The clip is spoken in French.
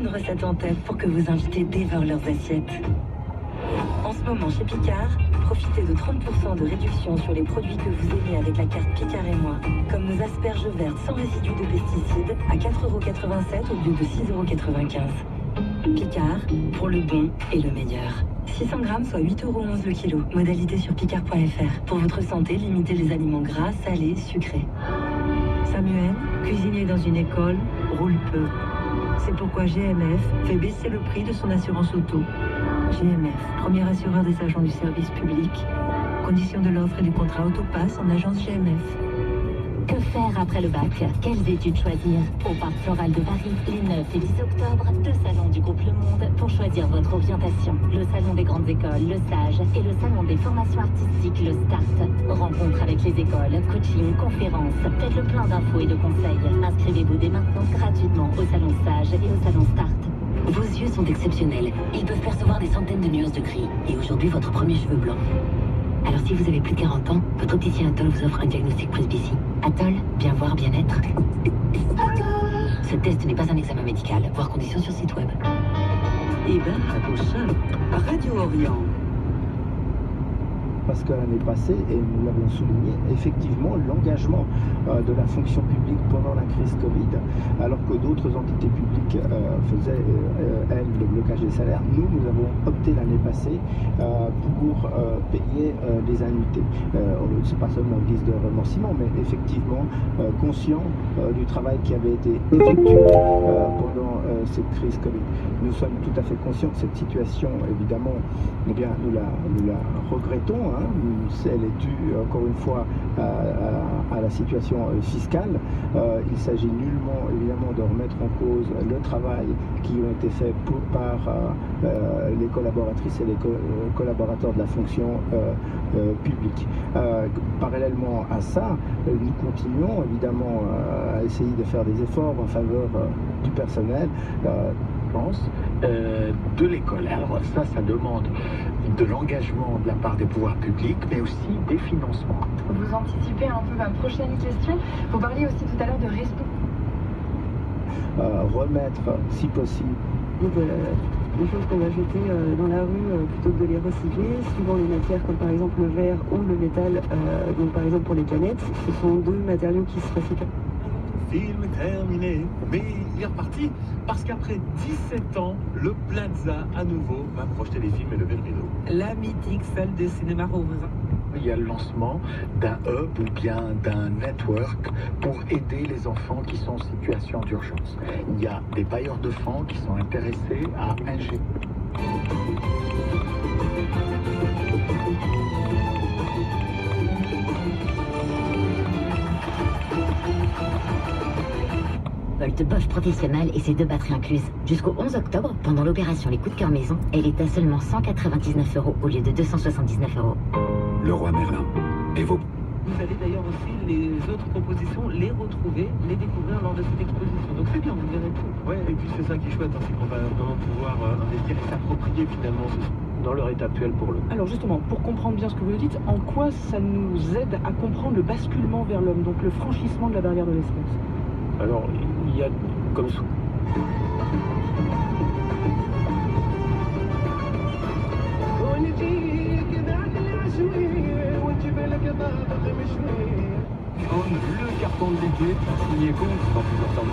Une recette en tête pour que vos invités dévorent leurs assiettes. En ce moment, chez Picard, profitez de 30% de réduction sur les produits que vous aimez avec la carte Picard et moi, comme nos asperges vertes sans résidus de pesticides à 4,87 € au lieu de 6,95 €. Picard, pour le bon et le meilleur. 600 grammes, soit 8,11 € le kilo. Modalité sur picard.fr. Pour votre santé, limitez les aliments gras, salés, sucrés. Samuel, cuisinier dans une école, roule peu. C'est pourquoi GMF fait baisser le prix de son assurance auto. GMF, premier assureur des agents du service public. Conditions de l'offre et du contrat Autopass en agence GMF. Que faire après le bac? Quelles études choisir? Au Parc Floral de Paris, les 9 et 10 octobre, 2 salons du groupe Le Monde pour choisir votre orientation. Le salon des grandes écoles, le SAGE, et le salon des formations artistiques, le START. Rencontre avec les écoles, coaching, conférences. Faites le plein d'infos et de conseils. Inscrivez-vous dès maintenant gratuitement au salon SAGE et au salon START. Vos yeux sont exceptionnels. Ils peuvent percevoir des centaines de nuances de gris. Et aujourd'hui, votre premier cheveu blanc. Alors si vous avez plus de 40 ans, votre opticien Atoll vous offre un diagnostic presbytie. Atoll, bien voir, bien-être. Ce test n'est pas un examen médical, voir conditions sur site web. Et ben, à ça, Radio Orient. Parce que l'année passée, et nous l'avons souligné, effectivement, l'engagement de la fonction publique pendant la crise Covid, alors que d'autres entités publiques faisaient, elles, le blocage des salaires, nous avons opté l'année passée pour payer les annuités. C'est pas seulement en guise de remerciement, mais effectivement conscient du travail qui avait été effectué pendant cette crise Covid. Nous sommes tout à fait conscients que cette situation, évidemment, eh bien, nous la regrettons. Elle est due, encore une fois, à la situation fiscale. Il s'agit nullement, évidemment, de remettre en cause le travail qui a été fait par les collaboratrices et les collaborateurs de la fonction publique. Parallèlement à ça, nous continuons, évidemment, à essayer de faire des efforts en faveur du personnel. De l'école. Alors ça demande de l'engagement de la part des pouvoirs publics, mais aussi des financements. Vous anticipez un peu ma prochaine question. Vous parliez aussi tout à l'heure de respect. Remettre, si possible, des choses qu'on va jeter dans la rue plutôt que de les recycler, suivant les matières comme par exemple le verre ou le métal, donc par exemple pour les canettes, ce sont deux matériaux qui se recyclent. Film terminé, mais il est reparti parce qu'après 17 ans, le Plaza à nouveau va projeter les films et lever le rideau. La mythique salle de cinéma rouvre. Il y a le lancement d'un hub ou bien d'un network pour aider les enfants qui sont en situation d'urgence. Il y a des bailleurs de fonds qui sont intéressés à ingérer. Volt Bosch professionnel et ses 2 batteries incluses. Jusqu'au 11 octobre, pendant l'opération Les Coups de cœur maison, elle est à seulement 199 € au lieu de 279 €. Le roi Merlin. Et vous? Vous allez d'ailleurs aussi, les autres propositions, les retrouver, les découvrir lors de cette exposition. Donc c'est bien, vous verrez tout. Ouais, et puis c'est ça qui est chouette, c'est qu'on va vraiment pouvoir investir et s'approprier finalement dans leur état actuel pour le. Alors justement, pour comprendre bien ce que vous dites, en quoi ça nous aide à comprendre le basculement vers l'homme, donc le franchissement de la barrière de l'espace? Alors, il y a comme ça. Le carton de l'été, signé compte dans plusieurs temps de